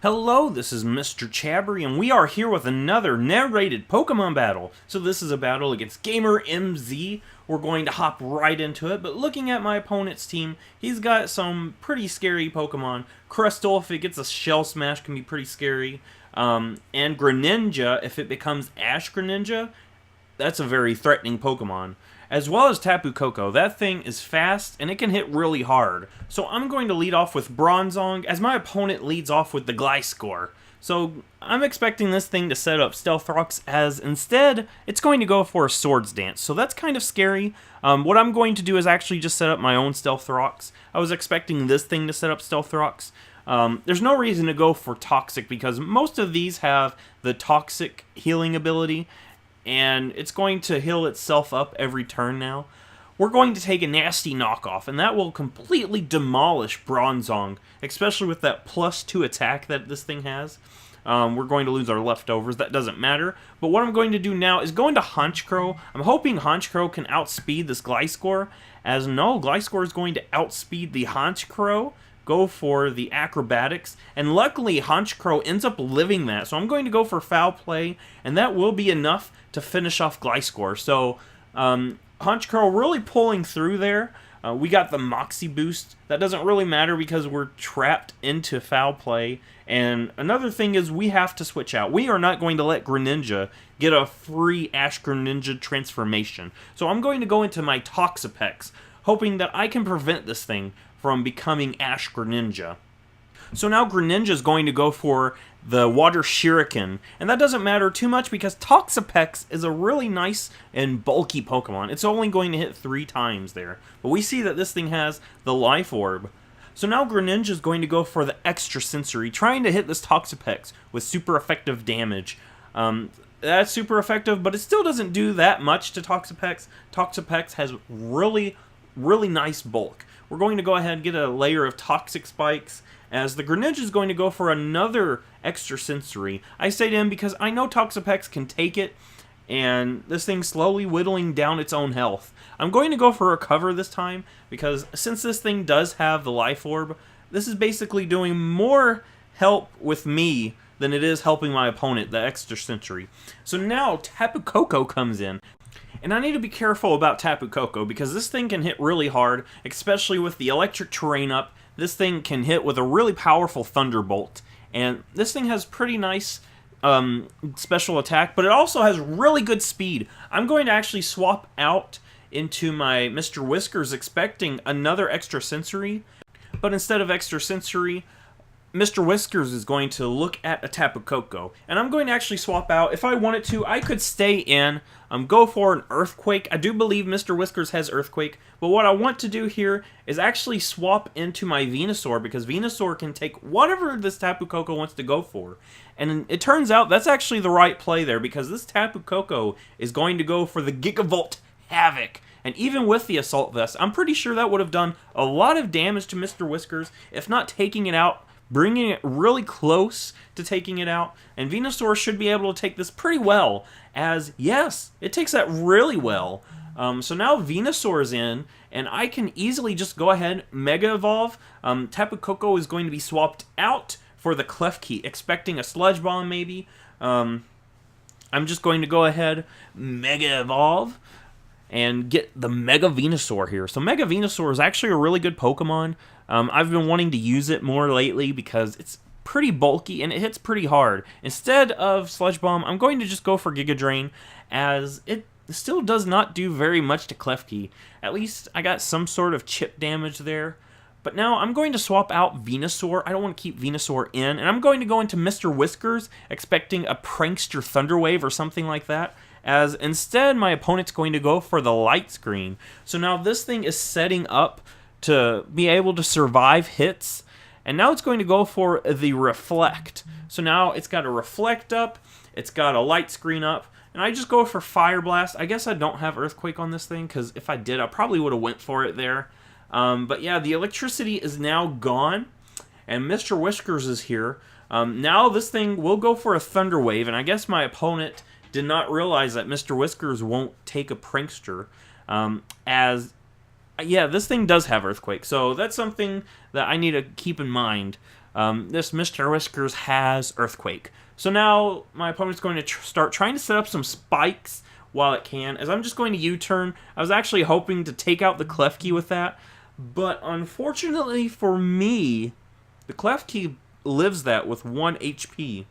Hello, this is Mr. Chabry, and we are here with another narrated Pokemon battle. So this is a battle against Gamer MZ. We're going to hop right into it, but looking at my opponent's team, he's got some pretty scary Pokemon. Crystal, if it gets a Shell Smash, can be pretty scary. And Greninja, if it becomes Ash Greninja, that's a very threatening Pokemon. As well as Tapu Koko. That thing is fast, and it can hit really hard. So I'm going to lead off with Bronzong, as my opponent leads off with the Gliscor. So I'm expecting this thing to set up Stealth Rocks, as instead, it's going to go for a Swords Dance. So that's kind of scary. What I'm going to do is actually just set up my own Stealth Rocks. I was expecting this thing to set up Stealth Rocks. There's no reason to go for Toxic, because most of these have the Toxic healing ability, and it's going to heal itself up every turn now. We're going to take a nasty knockoff, and that will completely demolish Bronzong, especially with that +2 attack that this thing has. We're going to lose our leftovers, that doesn't matter. But what I'm going to do now is go into Honchkrow. I'm hoping Honchkrow can outspeed this Gliscor, as no, Gliscor is going to outspeed the Honchkrow, go for the acrobatics, and luckily Honchkrow ends up living that, so I'm going to go for Foul Play, and that will be enough to finish off Gliscor. So Honchkrow really pulling through there. We got the Moxie boost. That doesn't really matter because we're trapped into Foul Play, and another thing is we have to switch out. We are not going to let Greninja get a free Ash Greninja transformation, so I'm going to go into my Toxapex, hoping that I can prevent this thing from becoming Ash Greninja. So now Greninja is going to go for the Water Shuriken, and that doesn't matter too much because Toxapex is a really nice and bulky Pokemon. It's only going to hit 3 times there, but we see that this thing has the Life Orb. So now Greninja is going to go for the Extra Sensory, trying to hit this Toxapex with super effective damage. That's super effective, but it still doesn't do that much to Toxapex. Toxapex has really nice bulk. We're going to go ahead and get a layer of Toxic Spikes, as the Greninja is going to go for another Extra Sensory. I say to him because I know Toxapex can take it, and this thing's slowly whittling down its own health. I'm going to go for Recover this time, because since this thing does have the Life Orb, this is basically doing more help with me than it is helping my opponent, the Extra Sensory. So now Tapu Koko comes in. And I need to be careful about Tapu Koko because this thing can hit really hard, especially with the electric terrain up. This thing can hit with a really powerful Thunderbolt. And this thing has pretty nice special attack, but it also has really good speed. I'm going to actually swap out into my Mr. Whiskers expecting another Extra Sensory. But instead of Extra Sensory, Mr. Whiskers is going to look at a Tapu Koko, and I'm going to actually swap out. If I wanted to, I could stay in, go for an Earthquake. I do believe Mr. Whiskers has Earthquake, but what I want to do here is actually swap into my Venusaur, because Venusaur can take whatever this Tapu Koko wants to go for. And it turns out that's actually the right play there, because this Tapu Koko is going to go for the Gigavolt Havoc. And even with the Assault Vest, I'm pretty sure that would have done a lot of damage to Mr. Whiskers, if not taking it out, bringing it really close to taking it out, and Venusaur should be able to take this pretty well, as, yes, it takes that really well. So now Venusaur is in, and I can easily just go ahead, Mega Evolve. Tapu Koko is going to be swapped out for the Klefki, expecting a Sludge Bomb maybe. I'm just going to go ahead, Mega Evolve, and get the Mega Venusaur here. So Mega Venusaur is actually a really good Pokemon. I've been wanting to use it more lately because it's pretty bulky and it hits pretty hard. Instead of Sludge Bomb, I'm going to just go for Giga Drain, as it still does not do very much to Klefki. At least I got some sort of chip damage there. But now I'm going to swap out Venusaur. I don't want to keep Venusaur in, and I'm going to go into Mr. Whiskers, expecting a Prankster Thunder Wave or something like that, as instead my opponent's going to go for the Light Screen. So now this thing is setting up to be able to survive hits, and now it's going to go for the Reflect. So now it's got a Reflect up, it's got a Light Screen up, and I just go for Fire Blast. I guess I don't have Earthquake on this thing, because if I did, I probably would have went for it there. But yeah, the electricity is now gone, and Mr. Whiskers is here. Now this thing will go for a Thunder Wave, and I guess my opponent did not realize that Mr. Whiskers won't take a Prankster, yeah, this thing does have Earthquake, so that's something that I need to keep in mind. this Mr. Whiskers has Earthquake. So now my opponent's going to start trying to set up some spikes while it can, as I'm just going to U-turn. I was actually hoping to take out the Klefki with that, but unfortunately for me, the Klefki lives that with 1 HP.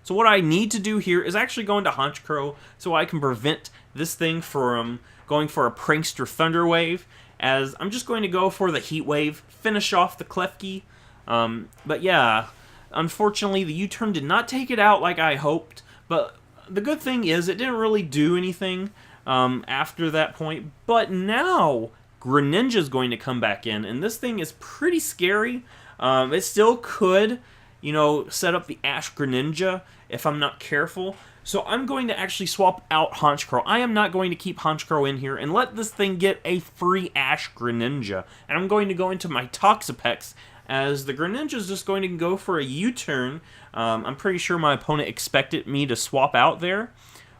So what I need to do here is actually go into Honchkrow so I can prevent this thing from going for a Prankster Thunder Wave, as I'm just going to go for the Heat Wave, finish off the Klefki. But yeah, unfortunately the U-turn did not take it out like I hoped, but the good thing is it didn't really do anything after that point. But now Greninja is going to come back in, and this thing is pretty scary. It still could, set up the Ash Greninja if I'm not careful. So I'm going to actually swap out Honchkrow. I am not going to keep Honchkrow in here and let this thing get a free Ash Greninja. And I'm going to go into my Toxapex, as the Greninja is just going to go for a U-turn. I'm pretty sure my opponent expected me to swap out there.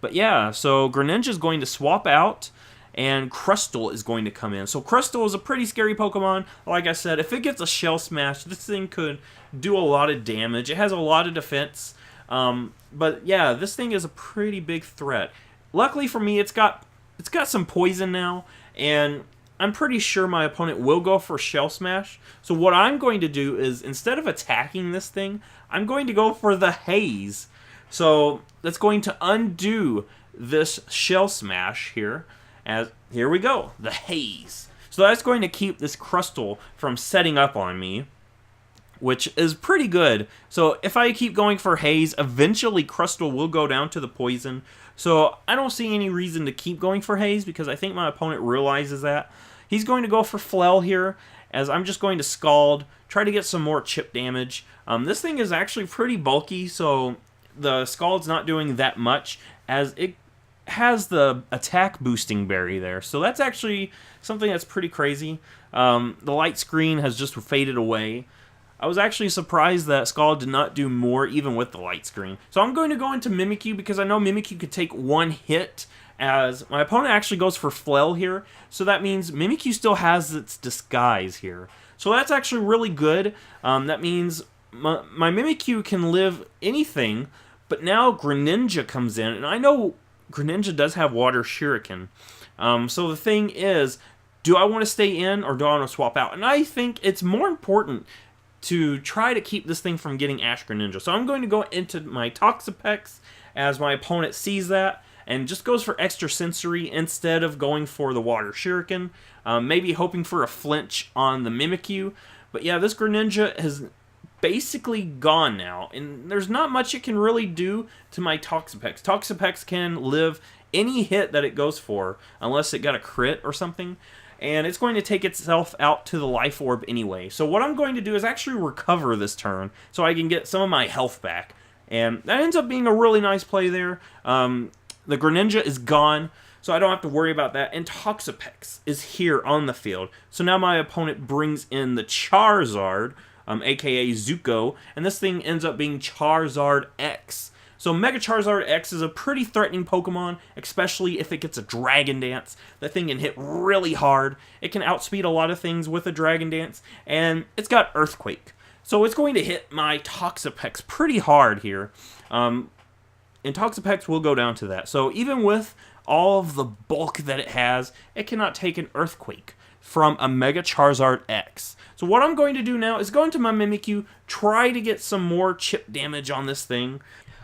But yeah, so Greninja is going to swap out, and Crustle is going to come in. So Crustle is a pretty scary Pokemon. Like I said, if it gets a Shell Smash, this thing could do a lot of damage. It has a lot of defense. But yeah, this thing is a pretty big threat. Luckily for me, it's got some poison now, and I'm pretty sure my opponent will go for Shell Smash. So what I'm going to do is, instead of attacking this thing, I'm going to go for the Haze. So that's going to undo this Shell Smash here. As here we go, the Haze. So that's going to keep this Crustle from setting up on me, which is pretty good. So if I keep going for Haze, eventually Crustle will go down to the poison. So I don't see any reason to keep going for Haze, because I think my opponent realizes that. He's going to go for Flell here, as I'm just going to Scald, try to get some more chip damage. This thing is actually pretty bulky, so the Scald's not doing that much, as it has the attack boosting berry there. So that's actually something that's pretty crazy. The light screen has just faded away. I was actually surprised that Scald did not do more even with the light screen. So I'm going to go into Mimikyu, because I know Mimikyu could take one hit, as my opponent actually goes for Flell here. So that means Mimikyu still has its disguise here. So that's actually really good. That means my Mimikyu can live anything, but now Greninja comes in, and I know Greninja does have Water Shuriken. So the thing is, do I want to stay in or do I want to swap out? And I think it's more important to try to keep this thing from getting Ash Greninja. So I'm going to go into my Toxapex, as my opponent sees that and just goes for extra sensory instead of going for the Water Shuriken. Maybe hoping for a flinch on the Mimikyu. But yeah, this Greninja has basically gone now, and there's not much it can really do to my Toxapex. Toxapex can live any hit that it goes for, unless it got a crit or something, and it's going to take itself out to the Life Orb anyway. So what I'm going to do is actually recover this turn, so I can get some of my health back, and that ends up being a really nice play there. The Greninja is gone, so I don't have to worry about that, and Toxapex is here on the field. So now my opponent brings in the Charizard, aka Zuko, and this thing ends up being Charizard X. So Mega Charizard X is a pretty threatening Pokemon, especially if it gets a Dragon Dance. That thing can hit really hard. It can outspeed a lot of things with a Dragon Dance, and it's got Earthquake. So it's going to hit my Toxapex pretty hard here. And Toxapex will go down to that. So even with all of the bulk that it has, it cannot take an Earthquake from a Mega Charizard X. So what I'm going to do now is go into my Mimikyu, try to get some more chip damage on this thing.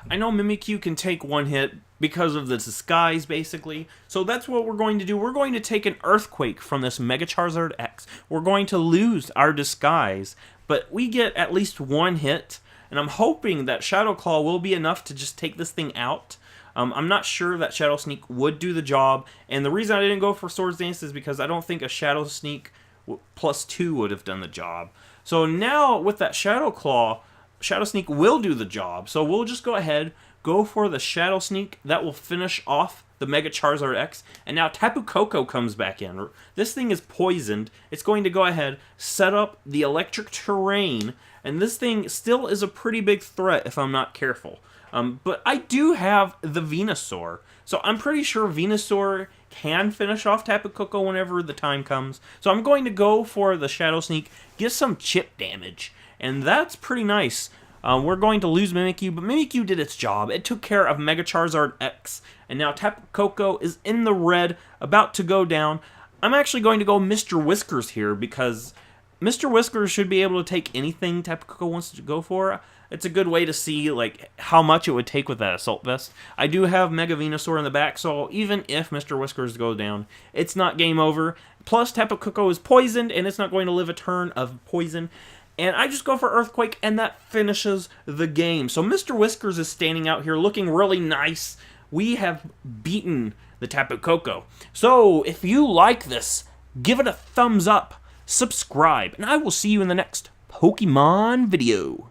I know Mimikyu can take one hit because of the disguise, basically. So that's what we're going to do. We're going to take an Earthquake from this Mega Charizard X. We're going to lose our disguise, but we get at least one hit, and I'm hoping that Shadow Claw will be enough to just take this thing out. I'm not sure that Shadow Sneak would do the job, and the reason I didn't go for Swords Dance is because I don't think a Shadow Sneak +2 would have done the job. So now with that Shadow Claw, Shadow Sneak will do the job. So we'll just go ahead, go for the Shadow Sneak. That will finish off the Mega Charizard X. And now Tapu Koko comes back in. This thing is poisoned. It's going to go ahead, set up the Electric Terrain, and this thing still is a pretty big threat if I'm not careful. But I do have the Venusaur, so I'm pretty sure Venusaur can finish off Tapu Koko whenever the time comes. So I'm going to go for the Shadow Sneak, get some chip damage, and that's pretty nice. We're going to lose Mimikyu, but Mimikyu did its job. It took care of Mega Charizard X, and now Tapu Koko is in the red, about to go down. I'm actually going to go Mr. Whiskers here, because Mr. Whiskers should be able to take anything Tapu Koko wants to go for. It's a good way to see like how much it would take with that Assault Vest. I do have Mega Venusaur in the back, so even if Mr. Whiskers goes down, it's not game over. Plus, Tapu Koko is poisoned, and it's not going to live a turn of poison. And I just go for Earthquake, and that finishes the game. So Mr. Whiskers is standing out here looking really nice. We have beaten the Tapu Koko. So if you like this, give it a thumbs up, subscribe, and I will see you in the next Pokemon video.